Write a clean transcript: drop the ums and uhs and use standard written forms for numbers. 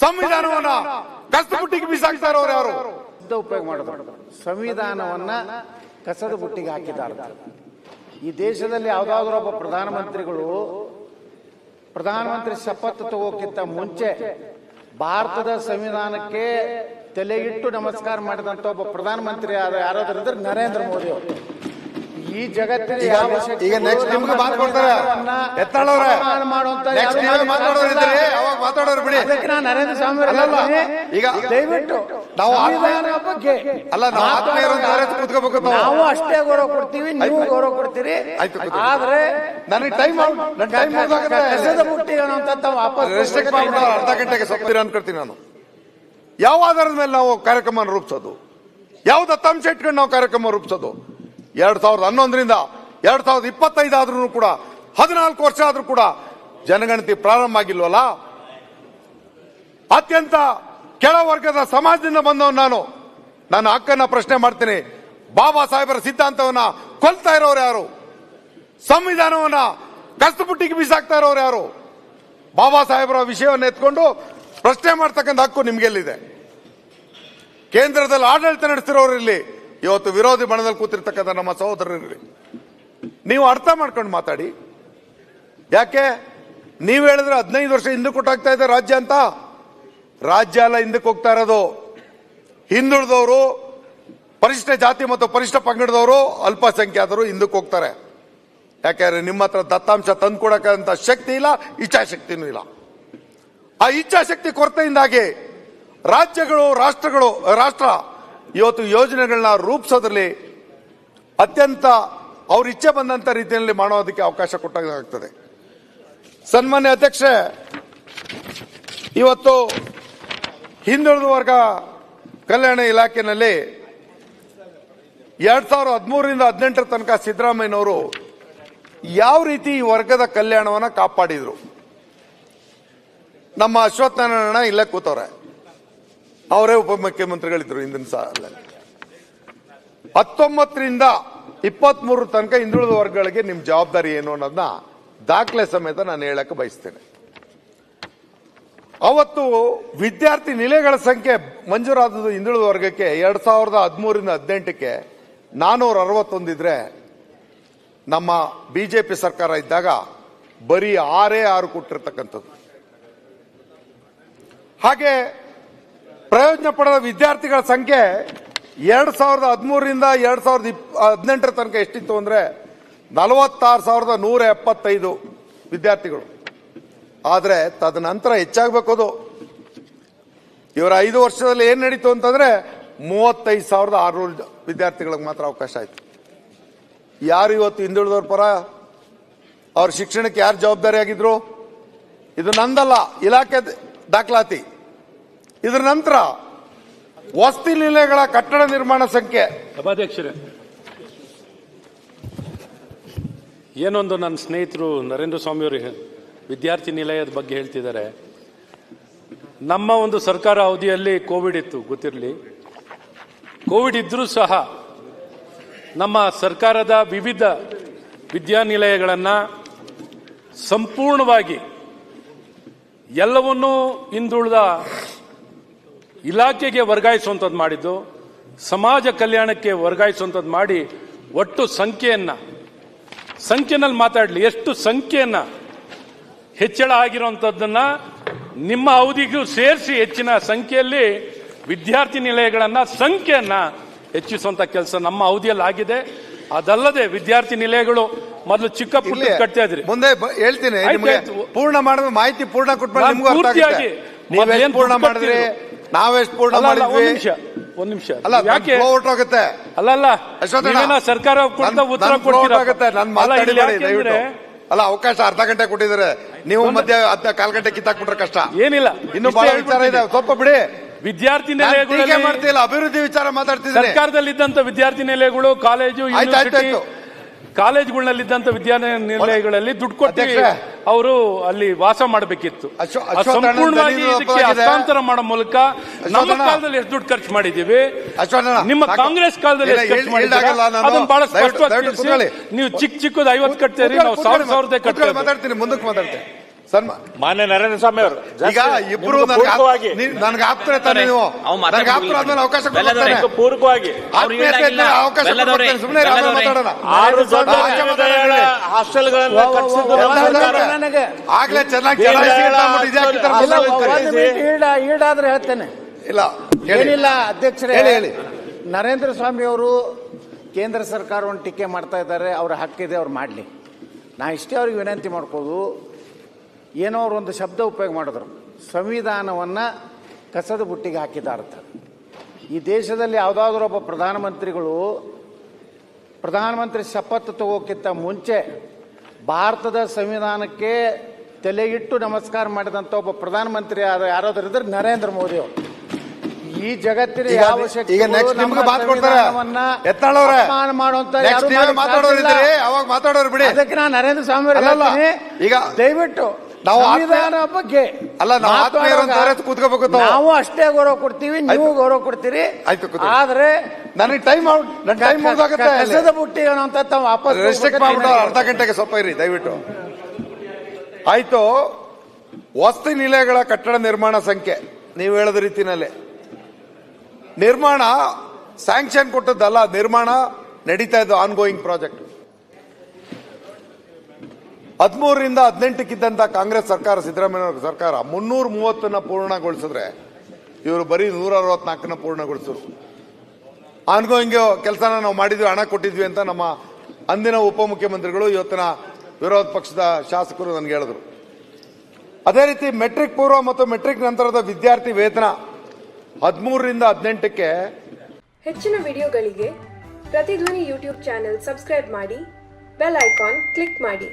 ಸಂವಿಧಾನವನ್ನ ಕಸದ ಬುಟ್ಟಿಗೆ ಬಿಸಾಕ್ತಾ ಇರೋರು ಯಾರು? ಉಪಯೋಗ ಮಾಡಿದ್ರು ಸಂವಿಧಾನವನ್ನ ಕಸದ ಬುಟ್ಟಿಗೆ ಹಾಕಿದ್ದಾರೆ. ಈ ದೇಶದಲ್ಲಿ ಯಾವುದಾದ್ರೂ ಒಬ್ಬ ಪ್ರಧಾನಮಂತ್ರಿ ಶಪಥ ತಗೋಕ್ಕಿಂತ ಮುಂಚೆ ಭಾರತದ ಸಂವಿಧಾನಕ್ಕೆ ತಲೆಯಿಟ್ಟು ನಮಸ್ಕಾರ ಮಾಡಿದಂತ ಒಬ್ಬ ಪ್ರಧಾನಮಂತ್ರಿ ಯಾರಾದ್ರೂ ಇದ್ರೆ ನರೇಂದ್ರ ಮೋದಿ ಅವರು. ಈ ಜಗತ್ತಿನ ಈಗ ನೆಕ್ಸ್ಟ್ ನಿಮ್ಗೆ ಮಾತಾಡ್ತಾರೆ ಎತ್ತಾಳವ್ರೆ ಮಾತಾಡೋರು ಬಿಡಿ. ನರೇಂದ್ರ ಸ್ವಾಮಿ ಈಗ ದಯವಿಟ್ಟು ನಾವು ಬಗ್ಗೆ ಅಲ್ಲ ಕೂತ್ಕೋಬೇಕು. ನಾವು ಅಷ್ಟೇ ಗೌರವ ಕೊಡ್ತೀವಿ, ನೀವು ಗೌರವ ಕೊಡ್ತೀರಿ. ಆದ್ರೆ ನನಗೆ ಟೈಮ್ ಕಸದ ಬುಟ್ಟಿಗೆ ವಾಪಸ್ ಅರ್ಧ ಗಂಟೆಗೆ ಸತ್ತೀರ ಅನ್ಕೊಳ್ತೀನಿ ನಾನು. ಯಾವ ಆಧಾರದ ಮೇಲೆ ನಾವು ಕಾರ್ಯಕ್ರಮ ರೂಪಿಸೋದು? ಯಾವ ದತ್ತಾಂಶ ಇಟ್ಕೊಂಡು ನಾವು ಕಾರ್ಯಕ್ರಮ ರೂಪಿಸೋದು? 2011ರಿಂದ 2025 ಆದ್ರೂ ಕೂಡ 14 ವರ್ಷ ಆದ್ರೂ ಕೂಡ ಜನಗಣತಿ ಪ್ರಾರಂಭ ಆಗಿಲ್ವಲ್ಲ. ಅತ್ಯಂತ ಕೆಳವರ್ಗದ ಸಮಾಜದಿಂದ ಬಂದವನು ನಾನು. ನನ್ನ ಹಕ್ಕನ್ನ ಪ್ರಶ್ನೆ ಮಾಡ್ತೀನಿ. ಬಾಬಾ ಸಾಹೇಬರ ಸಿದ್ಧಾಂತವನ್ನ ಕೊಲ್ತಾ ಇರೋರು ಯಾರು? ಸಂವಿಧಾನವನ್ನ ಕಸದ ಬುಟ್ಟಿಗೆ ಬಿಸಾಕ್ತಾ ಇರೋರು ಯಾರು? ಬಾಬಾ ಸಾಹೇಬರ ವಿಷಯವನ್ನು ಎತ್ಕೊಂಡು ಪ್ರಶ್ನೆ ಮಾಡ್ತಕ್ಕಂಥ ಹಕ್ಕು ನಿಮ್ಗೆಲ್ಲಿದೆ? ಕೇಂದ್ರದಲ್ಲಿ ಆಡಳಿತ ನಡೆಸ್ತಿರೋರು ಇಲ್ಲಿ, ಇವತ್ತು ವಿರೋಧಿ ಬಣದಲ್ಲಿ ಕೂತಿರ್ತಕ್ಕಂಥ ನಮ್ಮ ಸಹೋದರರಲ್ಲಿ ನೀವು ಅರ್ಥ ಮಾಡ್ಕೊಂಡು ಮಾತಾಡಿ. ಯಾಕೆ ನೀವು ಹೇಳಿದ್ರೆ 15 ವರ್ಷ ಹಿಂದಕ್ಕೆ ಕೊಟ್ಟಾಗ್ತಾ ಇದೆ ರಾಜ್ಯ ಅಂತ? ರಾಜ್ಯ ಎಲ್ಲ ಹಿಂದಕ್ಕೆ ಹೋಗ್ತಾ ಇರೋದು. ಹಿಂದುಳಿದವರು, ಪರಿಶಿಷ್ಟ ಜಾತಿ ಮತ್ತು ಪರಿಶಿಷ್ಟ ಪಂಗಡದವರು, ಅಲ್ಪಸಂಖ್ಯಾತರು ಹಿಂದಕ್ಕೆ ಹೋಗ್ತಾರೆ. ಯಾಕೆಂದ್ರೆ ನಿಮ್ಮ ಹತ್ರ ದತ್ತಾಂಶ ತಂದು ಕೊಡಕ್ಕಂತ ಶಕ್ತಿ ಇಲ್ಲ, ಇಚ್ಛಾಶಕ್ತಿನೂ ಇಲ್ಲ. ಆ ಇಚ್ಛಾಶಕ್ತಿ ಕೊರತೆಯಿಂದಾಗಿ ರಾಜ್ಯಗಳು, ರಾಷ್ಟ್ರ ಇವತ್ತು ಯೋಜನೆಗಳನ್ನ ರೂಪಿಸೋದ್ರಲ್ಲಿ ಅತ್ಯಂತ ಅವ್ರ ಇಚ್ಛೆ ಬಂದಂತ ರೀತಿಯಲ್ಲಿ ಮಾಡೋದಕ್ಕೆ ಅವಕಾಶ ಕೊಟ್ಟಾಗ್ತದೆ. ಸನ್ಮಾನ್ಯ ಅಧ್ಯಕ್ಷೆ, ಇವತ್ತು ಹಿಂದುಳಿದ ವರ್ಗ ಕಲ್ಯಾಣ ಇಲಾಖೆಯಲ್ಲಿ 2013ರಿಂದ 2018 ತನಕ ಸಿದ್ದರಾಮಯ್ಯನವರು ಯಾವ ರೀತಿ ಈ ವರ್ಗದ ಕಲ್ಯಾಣವನ್ನ ಕಾಪಾಡಿದ್ರು? ನಮ್ಮ ಅಶ್ವತ್ಥ ನಾರಾಯಣ ಇಲ್ಲೇ ಕೂತವ್ರೆ, ಅವರೇ ಉಪಮುಖ್ಯಮಂತ್ರಿಗಳಿದ್ರು ಹಿಂದಿನ ಸಾಲಲ್ಲಿ. 19ರಿಂದ 23 ತನಕ ಹಿಂದುಳಿದ ವರ್ಗಗಳಿಗೆ ನಿಮ್ ಜವಾಬ್ದಾರಿ ಏನು ಅನ್ನೋದನ್ನ ದಾಖಲೆ ಸಮೇತ ನಾನು ಹೇಳಕ್ಕೆ ಬಯಸ್ತೇನೆ. ಅವತ್ತು ವಿದ್ಯಾರ್ಥಿ ನಿಲಯಗಳ ಸಂಖ್ಯೆ ಮಂಜೂರಾದದ್ದು ಹಿಂದುಳಿದ ವರ್ಗಕ್ಕೆ 2013ರಿಂದ 2018ಕ್ಕೆ 461 ಇದ್ರೆ, ನಮ್ಮ ಬಿಜೆಪಿ ಸರ್ಕಾರ ಇದ್ದಾಗ ಬರೀ 6 ಕೊಟ್ಟಿರ್ತಕ್ಕಂಥದ್ದು. ಹಾಗೆ ಪ್ರಯೋಜನ ಪಡೆದ ವಿದ್ಯಾರ್ಥಿಗಳ ಸಂಖ್ಯೆ 2013ರಿಂದ 2018 ತನಕ ಎಷ್ಟಿತ್ತು ಅಂದ್ರೆ 46,175 ವಿದ್ಯಾರ್ಥಿಗಳು. ಆದ್ರೆ ತದನಂತರ ಹೆಚ್ಚಾಗಬೇಕು. ಅದು ಇವರ 5 ವರ್ಷದಲ್ಲಿ ಏನ್ ನಡೀತು ಅಂತಂದ್ರೆ 35,600 ವಿದ್ಯಾರ್ಥಿಗಳಿಗೆ ಮಾತ್ರ ಅವಕಾಶ ಆಯ್ತು. ಯಾರು ಇವತ್ತು ಹಿಂದುಳಿದವ್ರ ಪರ? ಅವ್ರ ಶಿಕ್ಷಣಕ್ಕೆ ಯಾರು ಜವಾಬ್ದಾರಿ ಆಗಿದ್ರು? ಇದು ನಂದಲ್ಲ, ಇಲಾಖೆ ದಾಖಲಾತಿ. ಇದರ ನಂತರ ವಸತಿ ನಿಲಯಗಳ ಕಟ್ಟಡ ನಿರ್ಮಾಣ ಸಂಖ್ಯೆ. ಸಭಾಧ್ಯಕ್ಷರೇ, ಏನೊಂದು ನನ್ನ ಸ್ನೇಹಿತರು ನರೇಂದ್ರ ಸ್ವಾಮಿ ಅವರು ವಿದ್ಯಾರ್ಥಿ ನಿಲಯದ ಬಗ್ಗೆ ಹೇಳ್ತಿದ್ದಾರೆ. ನಮ್ಮ ಒಂದು ಸರ್ಕಾರ ಅವಧಿಯಲ್ಲಿ ಕೋವಿಡ್ ಇತ್ತು, ಗೊತ್ತಿರಲಿ. ಕೋವಿಡ್ ಇದ್ರೂ ಸಹ ನಮ್ಮ ಸರ್ಕಾರದ ವಿವಿಧ ವಿದ್ಯಾನಿಲಯಗಳನ್ನು ಸಂಪೂರ್ಣವಾಗಿ ಎಲ್ಲವನ್ನೂ ಹಿಂದುಳಿದ ಇಲಾಖೆಗೆ ವರ್ಗಾಯಿಸುವಂಥದ್ದು ಮಾಡಿದ್ದು, ಸಮಾಜ ಕಲ್ಯಾಣಕ್ಕೆ ವರ್ಗಾಯಿಸುವಂಥದ್ದು ಮಾಡಿ ಒಟ್ಟು ಸಂಖ್ಯೆನಲ್ಲಿ ಮಾತಾಡಲಿ, ಎಷ್ಟು ಸಂಖ್ಯೆಯನ್ನ ಹೆಚ್ಚಳ ಆಗಿರುವಂಥದ್ದನ್ನ ನಿಮ್ಮ ಅವಧಿಗೂ ಸೇರಿಸಿ ಹೆಚ್ಚಿನ ಸಂಖ್ಯೆಯಲ್ಲಿ ವಿದ್ಯಾರ್ಥಿ ನಿಲಯಗಳನ್ನ ಸಂಖ್ಯೆಯನ್ನ ಹೆಚ್ಚಿಸುವಂತ ಕೆಲಸ ನಮ್ಮ ಅವಧಿಯಲ್ಲಿ ಆಗಿದೆ. ಅದಲ್ಲದೆ ವಿದ್ಯಾರ್ಥಿ ನಿಲಯಗಳು ಮೊದಲು ಚಿಕ್ಕ ಪುಟ್ಟ ಕಟ್ತಾ ಇದ್ರಿ, ಮುಂದೆ ಹೇಳ್ತೀನಿ ಪೂರ್ಣ ಮಾಡಿದ್ರೆ ಮಾಹಿತಿ ಪೂರ್ಣ ಪೂರ್ತಿಯಾಗಿ ಪೂರ್ಣ ಮಾಡಿದ್ರಿ, ನಾವೆಷ್ಟು ಪೂರ್ಣ ಮಾಡಿದ್ವಿ? ಒಂದ್ ನಿಮಿಷ ಯಾಕೆ ಹೊರಟೋಗುತ್ತೆ? ಅಲ್ಲ ಸರ್ಕಾರ ಉತ್ತರ ಕೊಡ್ತೀರಾ? ಅಲ್ಲ, ಅವಕಾಶ ಅರ್ಧ ಗಂಟೆ ಕೊಟ್ಟಿದ್ದಾರೆ, ನೀವು ಮಧ್ಯ 1/4 ಗಂಟೆ ಕಿತ್ತಾಕ್ಬಿಟ್ರೆ ಕಷ್ಟ. ಏನಿಲ್ಲ, ಇನ್ನು ಬಹಳ ವಿಚಾರ ಇದೆ, ಸ್ವಲ್ಪ ಬಿಡಿ. ವಿದ್ಯಾರ್ಥಿ ನಿಲಯಗಳು ಮಾಡ್ತಿಲ್ಲ, ಅಭಿವೃದ್ಧಿ ವಿಚಾರ ಮಾತಾಡ್ತಿದ್ದಾರೆ. ಸರ್ಕಾರದಲ್ಲಿದ್ದಂತ ವಿದ್ಯಾರ್ಥಿ ನಿಲಯಗಳು, ಕಾಲೇಜುಗಳಲ್ಲಿದ್ದಂತ ವಿದ್ಯಾನಿಲಯಗಳಲ್ಲಿ ದುಡ್ಡು ಕೊಟ್ಟು ಅವರು ಅಲ್ಲಿ ವಾಸ ಮಾಡಬೇಕಿತ್ತು. ಸಂಪೂರ್ಣವಾಗಿ ಇದಕ್ಕೆ ಹಸ್ತಾಂತರ ಮಾಡೋ ಮೂಲಕ ನಮ್ಮ ಕಾಲದಲ್ಲಿ ಎಷ್ಟು ದುಡ್ಡು ಖರ್ಚು ಮಾಡಿದೀವಿ, ನಿಮ್ಮ ಕಾಂಗ್ರೆಸ್ ಕಾಲದಲ್ಲಿ ಎಷ್ಟು ಖರ್ಚು ಮಾಡಿದ್ದೀರಾ ಅದನ್ನು ಬಹಳ ಸ್ಪಷ್ಟವಾಗಿ ತಿಳಿಸಿ. ನೀವು ಚಿಕ್ಕದು 50 ಕಟ್ತೀರಿ, ನಾವು 1000 ಕಟ್ತೀವಿ. ಮಾತಾಡ್ತೀನಿ, ಮುಂದಕ್ಕೆ ಮಾತಾಡ್ತೀನಿ. ಮಾನ್ಯ ನರೇಂದ್ರ ಸ್ವಾಮಿ ಅವರು ಈಗ ಇಬ್ರು ನನಗೆ ಆಪ್ತಾರೆ ತಾನೆ, ನೀವು ನನಗೆ ಆಪ್ತರ ಆದ್ಮೇಲೆ ಅವಕಾಶ ಕೊಡ್ತಾರೆ. ಪೂರ್ವಕವಾಗಿ ಆತ್ಮೀಯತೆ ಇದ್ದರೆ ಅವಕಾಶ ಕೊಡ್ತಾರೆ. ಸುಮ್ಮನೆ ಮಾತಾಡೋಣ. ಹಾಸ್ಟೆಲ್ಗಳನ್ನು ಆಗ್ಲೇ ಚೆನ್ನಾಗಿ ಈಡಾದ್ರೆ ಹೇಳ್ತೇನೆ. ಇಲ್ಲ ಏನಿಲ್ಲ ಅಧ್ಯಕ್ಷರೇ, ಹೇಳಿ. ನರೇಂದ್ರ ಸ್ವಾಮಿ ಅವರು ಕೇಂದ್ರ ಸರ್ಕಾರವನ್ನು ಟೀಕೆ ಮಾಡ್ತಾ ಇದ್ದಾರೆ. ಅವ್ರ ಹಕ್ಕಿದೆ, ಅವ್ರು ಮಾಡಲಿ. ನಾ ಇಷ್ಟೇ ಅವ್ರಿಗೆ ವಿನಂತಿ ಮಾಡ್ಕೋದು, ಏನೋ ಅವ್ರು ಒಂದು ಶಬ್ದ ಉಪಯೋಗ ಮಾಡಿದ್ರು, ಸಂವಿಧಾನವನ್ನು ಕಸದ ಬುಟ್ಟಿಗೆ ಹಾಕಿದ ಅರ್ಥ. ಈ ದೇಶದಲ್ಲಿ ಯಾವುದಾದ್ರೂ ಒಬ್ಬ ಪ್ರಧಾನಮಂತ್ರಿ ಶಪಥ ತಗೋಕ್ಕಿಂತ ಮುಂಚೆ ಭಾರತದ ಸಂವಿಧಾನಕ್ಕೆ ತಲೆಯಿಟ್ಟು ನಮಸ್ಕಾರ ಮಾಡಿದಂಥ ಒಬ್ಬ ಪ್ರಧಾನಮಂತ್ರಿ ಯಾರಾದ್ರೂ ಇದ್ರೆ ನರೇಂದ್ರ ಮೋದಿ ಅವರು. ಈ ಜಗತ್ತಿನ ಯಾವ ಶಕ್ತಿ ಮಾತಾಡೋರು ಬಿಡಿ. ಅದಕ್ಕೆ ನಾನು ನರೇಂದ್ರ ಸ್ವಾಮಿ ಈಗ ದಯವಿಟ್ಟು ನಾವು ಸಂವಿಧಾನ ಬಗ್ಗೆ ಕೂತ್ಕೋಬೇಕು. ನಾವು ಅಷ್ಟೇ ಗೌರವ ಕೊಡ್ತೀವಿ, ನೀವು ಗೌರವ ಕೊಡ್ತೀರಿ. ಆದ್ರೆ ನನಗೆ ಟೈಮ್ ಕಸದ ಬುಟ್ಟಿ ಅಂತ ವಾಪಸ್ ರೆಸ್ಟ್ರಿಕ್ಟ್ ಮಾಡ್ಬಿಟ್ಟು ಅರ್ಧ ಗಂಟೆಗೆ ಸ್ವಲ್ಪ ಇರಿ ದಯವಿಟ್ಟು. ಆಯ್ತು, ವಸತಿ ನಿಲಯಗಳ ಕಟ್ಟಡ ನಿರ್ಮಾಣ ಸಂಖ್ಯೆ ನೀವು ಹೇಳದ ರೀತಿನಲ್ಲೇ ನಿರ್ಮಾಣ ಸ್ಯಾಂಕ್ಷನ್ ಕೊಟ್ಟದ್ದಲ್ಲ, ನಿರ್ಮಾಣ ನಡೀತಾ ಇದ್ದು ಆನ್ಗೋಯಿಂಗ್ ಪ್ರಾಜೆಕ್ಟ್. 13ರಿಂದ 18ಕ್ಕಿದ್ದಂತ ಕಾಂಗ್ರೆಸ್ ಸರ್ಕಾರ, ಸಿದ್ದರಾಮಯ್ಯ ಸರ್ಕಾರ 330 ಪೂರ್ಣಗೊಳಿಸಿದ್ರೆ ಇವರು ಬರೀ 164 ಪೂರ್ಣಗೊಳಿಸಿದ್ರು. ಆನ್ಗೋಯಿಂಗ್ ಕೆಲಸನ ನಾವು ಮಾಡಿದ್ವಿ, ಹಣ ಕೊಟ್ಟಿದ್ವಿ ಅಂತ ನಮ್ಮ ಅಂದಿನ ಉಪಮುಖ್ಯಮಂತ್ರಿಗಳು, ಇವತ್ತಿನ ವಿರೋಧ ಪಕ್ಷದ ಶಾಸಕರು ನನಗೆ ಹೇಳಿದ್ರು. ಅದೇ ರೀತಿ ಮೆಟ್ರಿಕ್ ಪೂರ್ವ ಮತ್ತು ಮೆಟ್ರಿಕ್ ನಂತರದ ವಿದ್ಯಾರ್ಥಿ ವೇತನ 13ರಿಂದ 18ಕ್ಕೆ. ಹೆಚ್ಚಿನ ವಿಡಿಯೋಗಳಿಗೆ ಪ್ರತಿಧ್ವನಿ ಯೂಟ್ಯೂಬ್ ಚಾನೆಲ್ ಸಬ್ಸ್ಕ್ರೈಬ್ ಮಾಡಿ, ಬೆಲ್ ಐಕಾನ್ ಕ್ಲಿಕ್ ಮಾಡಿ.